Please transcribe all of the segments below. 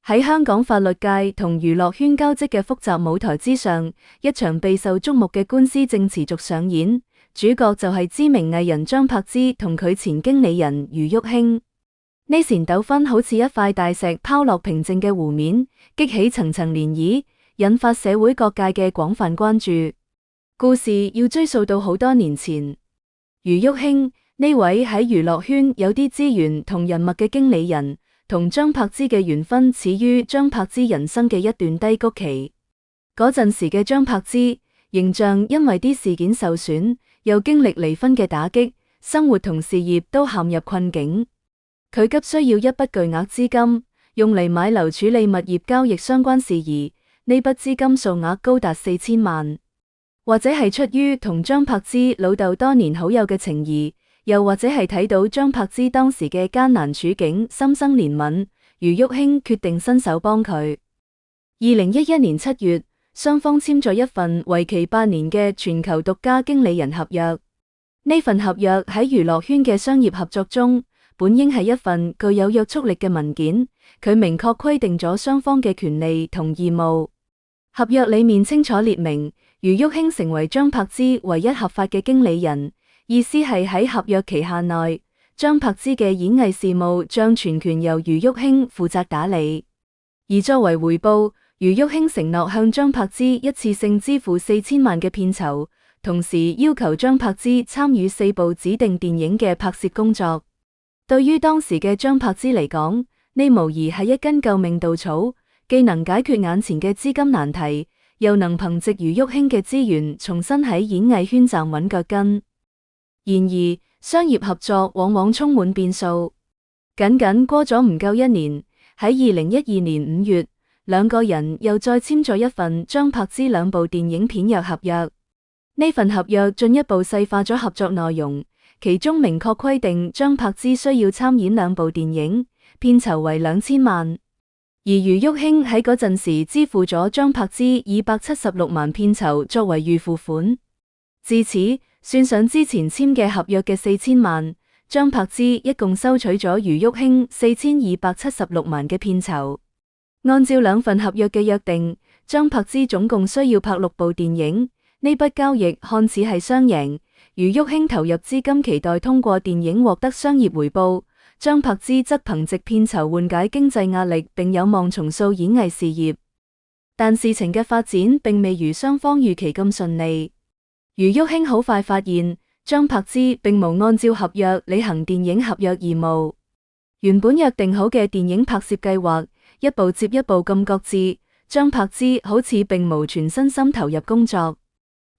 喺香港法律界同娛樂圈交織嘅複雜舞台之上，一場備受矚目嘅官司正持續上演，主角就係知名藝人張柏芝同佢前經理人余玉卿。呢纏糾紛好似一塊大石拋落平靜嘅湖面，激起層層漣漪，引發社會各界嘅廣泛關注。故事要追溯到好多年前，余玉卿呢位喺娛樂圈有啲資源同人脈嘅經理人，同張柏芝嘅緣分始於張柏芝人生嘅一段低谷期。嗰陣時嘅張柏芝形象因為啲事件受損，又經歷離婚嘅打擊，生活同事業都陷入困境。佢急需要一筆巨額資金，用嚟買樓處理物業交易相關事宜。呢筆資金數額高達4000萬，或者係出於同張柏芝老豆多年好友嘅情誼，又或者係睇到張柏芝當時嘅艱難處境，心生憐憫，余玉卿決定伸手幫佢。2011年7月，雙方簽咗一份為期8年嘅全球獨家經理人合約。呢份合約喺娛樂圈嘅商業合作中，本應係一份具有約束力嘅文件，佢明確規定咗雙方嘅權利同義務。合約裏面清楚列明，余玉卿成為張柏芝唯一合法嘅經理人，意思係喺合約期限內，張柏芝嘅演藝事務將全權由余玉卿負責打理。而作為回報，余玉卿承諾向張柏芝一次性支付4000萬嘅片酬，同時要求張柏芝參與4部指定電影嘅拍攝工作。對於當時嘅張柏芝嚟講，呢無疑係一根救命稻草，既能解決眼前嘅資金難題，又能憑藉余玉卿嘅資源重新喺演藝圈站穩腳跟。然而，商業合作往往充滿變數。僅過咗唔夠1年，喺2012年5月，兩個人又再簽咗一份張柏芝2部電影片約合約。呢份合約進一步細化咗合作內容。其中明確規定張柏芝需要參演2部電影，片酬為2000萬。而余玉卿喺嗰陣時支付咗張柏芝276萬片酬作為預付款。至此，算上之前簽嘅合約嘅4000萬，張柏芝一共收取咗余玉卿4276萬嘅片酬。按照2份合約嘅約定，張柏芝總共需要拍6部電影。呢筆交易看似係雙贏。余玉卿投入資金，期待通過電影獲得商業回報；張柏芝則憑藉片酬緩解經濟壓力，並有望重塑演藝事業。但事情嘅發展並未如雙方預期咁順利。余玉卿好快發現，張柏芝並無按照合約履行電影合約義務。原本約定好嘅電影拍攝計劃，一部接一部咁擱置，張柏芝好似並無全身心投入工作。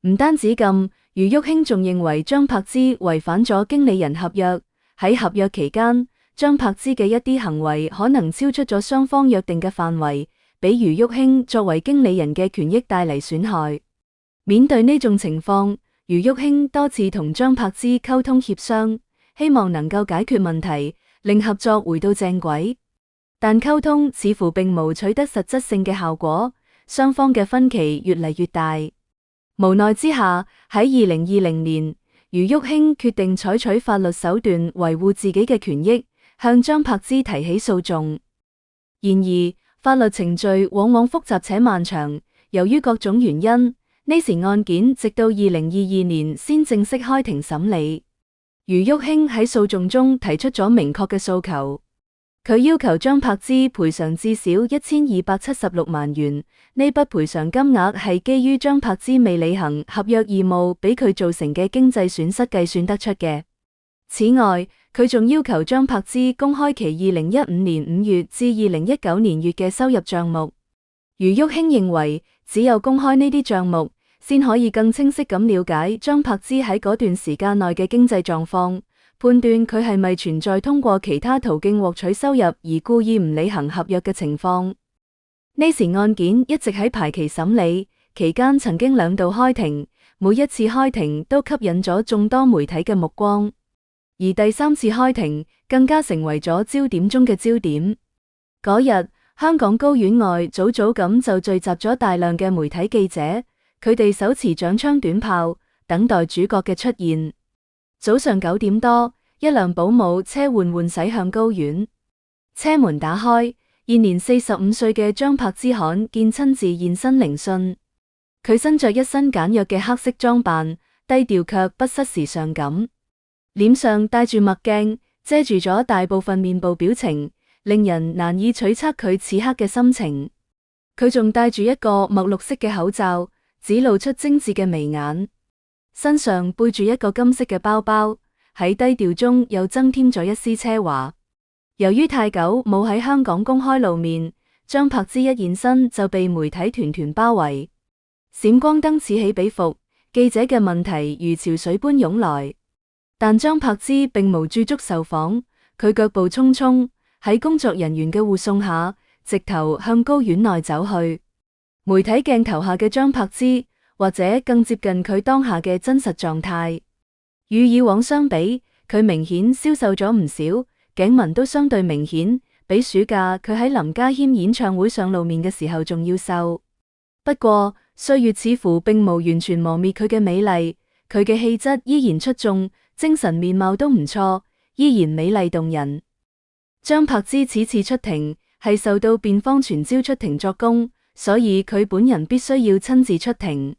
唔單止咁，余玉卿仲認為張柏芝違反咗經理人合約。喺合約期間，張柏芝嘅一啲行為可能超出咗雙方約定嘅範圍，俾余玉卿作為經理人嘅權益帶嚟損害。面對呢種情況，余玉卿多次同張柏芝溝通協商，希望能夠解決問題，令合作回到正軌。但溝通似乎並無取得實質性嘅效果，雙方嘅分歧越嚟越大。無奈之下，喺2020年，余玉卿決定採取法律手段維護自己嘅權益，向張柏芝提起訴訟。然而，法律程序往往複雜且漫長，由於各種原因，呢時案件直到2022年先正式開庭審理。余玉卿喺訴訟中提出咗明確嘅訴求。佢要求張柏芝賠償至少1276萬元，呢筆賠償金額係基於張柏芝未履行合約義務俾佢造成嘅經濟損失計算得出嘅。此外，佢仲要求張柏芝公開其2015年5月至2019年月嘅收入賬目。余玉卿認為，只有公開呢啲賬目，先可以更清晰咁了解張柏芝喺嗰段時間內嘅經濟狀況，判斷佢係咪存在通過其他途徑獲取收入而故意唔履行合約嘅情況。呢時案件一直喺排期審理，期間曾經2度開庭，每一次開庭都吸引咗眾多媒體嘅目光，而第3次開庭更加成為咗焦點中嘅焦點。嗰日，香港高院外早咁就聚集咗大量嘅媒體記者，佢哋手持長槍短炮，等待主角嘅出現。早上9點多，一輛保姆車緩緩駛向高院，車門打開，現年45歲嘅張柏芝罕見親自現身聆訊。佢身着一身簡約嘅黑色裝扮，低調卻不失時尚感，臉上戴住墨鏡，遮住咗大部分面部表情，令人難以取測佢此刻嘅心情。佢仲戴住一個墨綠色嘅口罩，只露出精緻嘅眉眼，身上背住一個金色嘅包包，喺低調中又增添咗一絲奢華。由於太久冇喺香港公開露面，張柏芝一現身就被媒體團團包圍。閃光燈此起彼伏，記者嘅問題如潮水般湧來，但張柏芝並無駐足受訪，佢腳步匆匆，喺工作人員嘅護送下，直頭向高院內走去。媒體鏡頭下嘅張柏芝，或者更接近佢當下嘅真實狀態。與以往相比，佢明顯消瘦咗唔少，頸紋都相對明顯，比暑假佢喺林家謙演唱會上露面嘅時候仲要瘦。不過，歲月似乎並無完全磨滅佢嘅美麗，佢嘅氣質依然出眾，精神面貌都唔錯，依然美麗動人。張柏芝此次出庭係受到辯方傳召出庭作供，所以佢本人必須要親自出庭。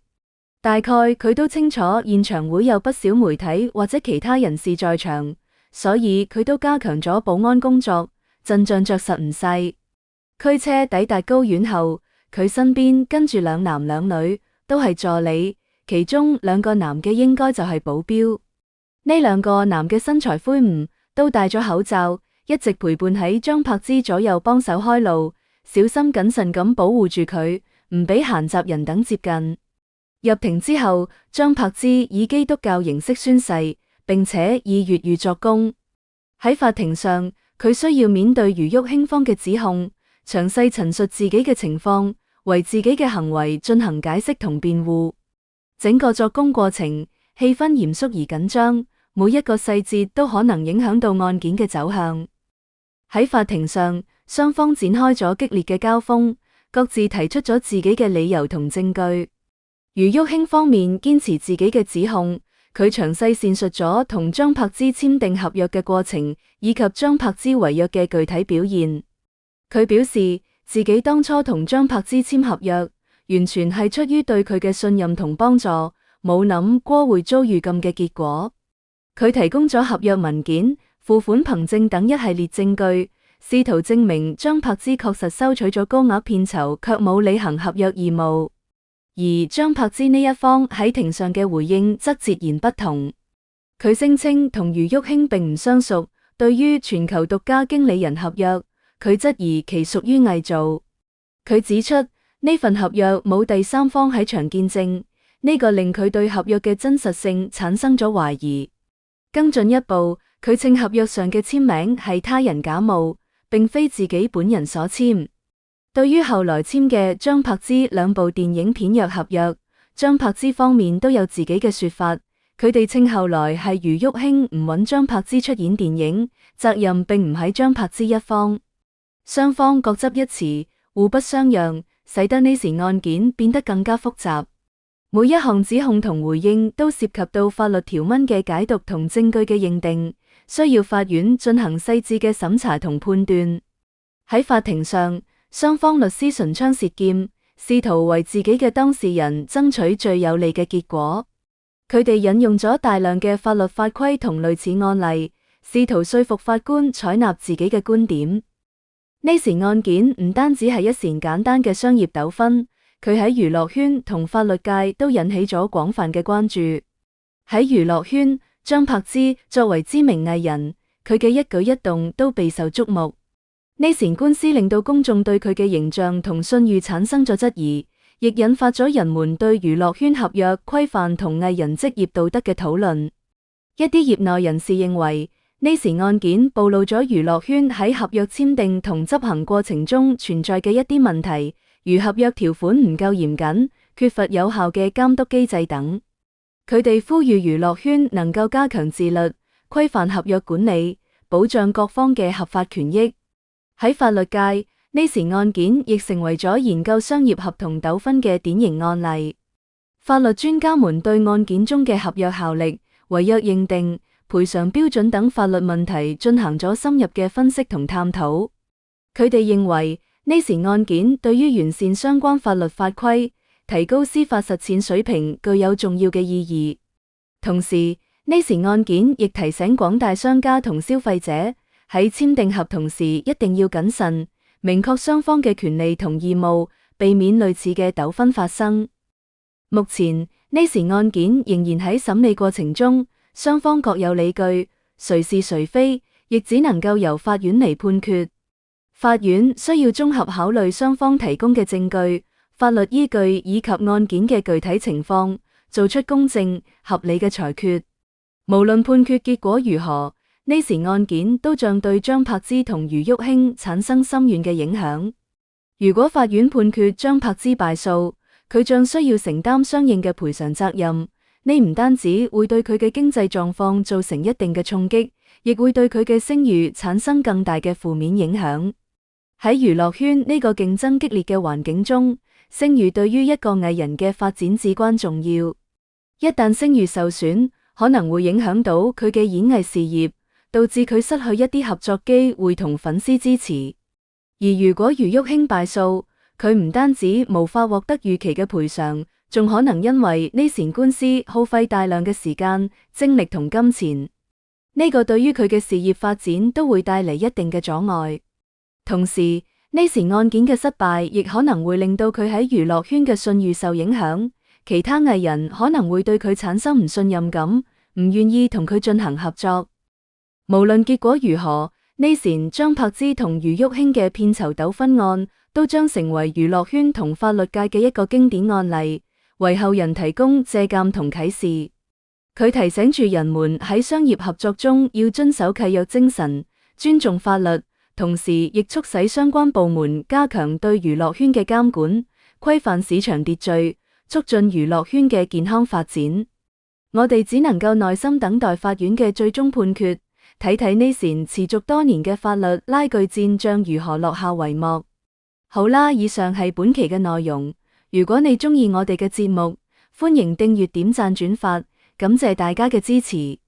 大概佢都清楚現場會有不少媒體或者其他人士在場，所以佢都加強咗保安工作，陣仗着實唔細。驅車抵達高院後，佢身邊跟住兩男兩女，都係助理，其中兩個男嘅應該就係保鏢。呢兩個男嘅身材魁梧，都戴咗口罩，一直陪伴喺張柏芝左右幫手開路，小心謹慎咁保護住佢，唔俾閒雜人等接近。入庭之後，張柏芝以基督教形式宣誓，並且以粵語作供。喺法庭上，佢需要面對余郁馨方嘅指控，詳細陳述自己嘅情況，為自己嘅行為進行解釋同辯護。整個作供過程氣氛嚴肅而緊張，每一個細節都可能影響到案件嘅走向。喺法庭上，雙方展開咗激烈嘅交鋒，各自提出咗自己嘅理由同證據。余郁馨方面堅持自己嘅指控，佢詳細闡述咗同張柏芝簽訂合約嘅過程，以及張柏芝違約嘅具體表現。佢表示自己當初同張柏芝簽合約，完全係出於對佢嘅信任同幫助，冇諗過會遭遇咁嘅結果。佢提供咗合約文件、付款憑證等一系列證據，試圖證明張柏芝確實收取咗高額片酬，卻冇履行合約義務。而張柏芝呢一方喺庭上嘅回應則截然不同。佢聲稱同余郁馨並唔相熟，對於全球獨家經理人合約，佢質疑其屬於偽造。佢指出呢份合約冇第三方喺場見證，呢個令佢對合約嘅真實性產生咗懷疑。更進一步，佢稱合約上嘅簽名係他人假冒，並非自己本人所簽。對於後來簽嘅張柏芝兩部電影片約合約，張柏芝方面都有自己嘅說法。佢哋稱後來係余郁馨唔揾張柏芝出演電影，責任並唔喺張柏芝一方。雙方各執一詞，互不相讓，使得呢時案件變得更加複雜。每一項指控同回應都涉及到法律條文嘅解讀同證據嘅認定，需要法院進行細緻嘅審查同判斷。喺法庭上，雙方律師唇槍舌劍，試圖為自己嘅當事人爭取最有利嘅結果。佢哋引用咗大量嘅法律法規同類似案例，試圖說服法官採納自己嘅觀點。呢時案件唔單止係一件簡單嘅商業糾紛，佢喺娛樂圈同法律界都引起咗廣泛嘅關注。喺娛樂圈，張柏芝作為知名藝人，佢嘅一舉一動都備受矚目。呢件官司令到公眾對佢嘅形象同信譽產生咗質疑，亦引發咗人們對娛樂圈合約規範同藝人職業道德嘅討論。一啲業內人士認為，呢時案件暴露咗娛樂圈喺合約簽訂同執行過程中存在嘅一啲問題，如合約條款唔夠嚴謹、缺乏有效嘅監督機制等。佢哋呼籲娛樂圈能夠加強自律，規範合約管理，保障各方嘅合法權益。喺法律界，呢時案件亦成為咗研究商業合同糾紛嘅典型案例。法律專家們對案件中嘅合約效力、違約認定、賠償標準等法律問題進行咗深入嘅分析同探討。佢哋認為呢時案件對於完善相關法律法規、提高司法實踐水平具有重要嘅意義。同時，呢時案件亦提醒廣大商家同消費者喺簽訂合同時一定要謹慎，明確雙方嘅權利同義務，避免類似嘅糾紛發生。目前，呢時案件仍然喺審理過程中，雙方各有理據，誰是誰非，亦只能夠由法院嚟判決。法院需要綜合考慮雙方提供嘅證據、法律依據以及案件嘅具體情況，做出公正合理嘅裁決。無論判決結果如何，呢時案件都將對張柏芝同余玉卿產生深遠嘅影響。如果法院判決張柏芝敗訴，佢將需要承擔相應嘅賠償責任。呢唔單止會對佢嘅經濟狀況造成一定嘅衝擊，亦會對佢嘅聲譽產生更大嘅負面影響。喺娛樂圈呢個競爭激烈嘅環境中，聲譽對於一個藝人嘅發展至關重要。一旦聲譽受損，可能會影響到佢嘅演藝事業，導致佢失去一啲合作機會同粉絲支持。而如果余玉卿敗訴，佢唔單止無法獲得預期嘅賠償，仲可能因為呢纏官司耗費大量嘅時間、精力同金錢。呢個對於佢嘅事業發展都會帶嚟一定嘅阻礙。同時，呢時案件嘅失敗亦可能會令到佢喺娛樂圈嘅信譽受影響，其他藝人可能會對佢產生唔信任感，唔願意同佢進行合作。無論結果如何，呢時張柏芝同余玉卿嘅片酬糾紛案都將成為娛樂圈同法律界嘅一個經典案例，為後人提供借鑒同啟示。佢提醒住人們喺商業合作中要遵守契約精神，尊重法律。同時，亦促使相關部門加強對娛樂圈嘅監管，規範市場秩序，促進娛樂圈嘅健康發展。我哋只能夠耐心等待法院嘅最終判決，睇睇呢時持續多年嘅法律拉鋸戰將如何落下帷幕。好啦，以上係本期嘅內容。如果你鍾意我哋嘅節目，歡迎訂閱、點讚、轉發，感謝大家嘅支持。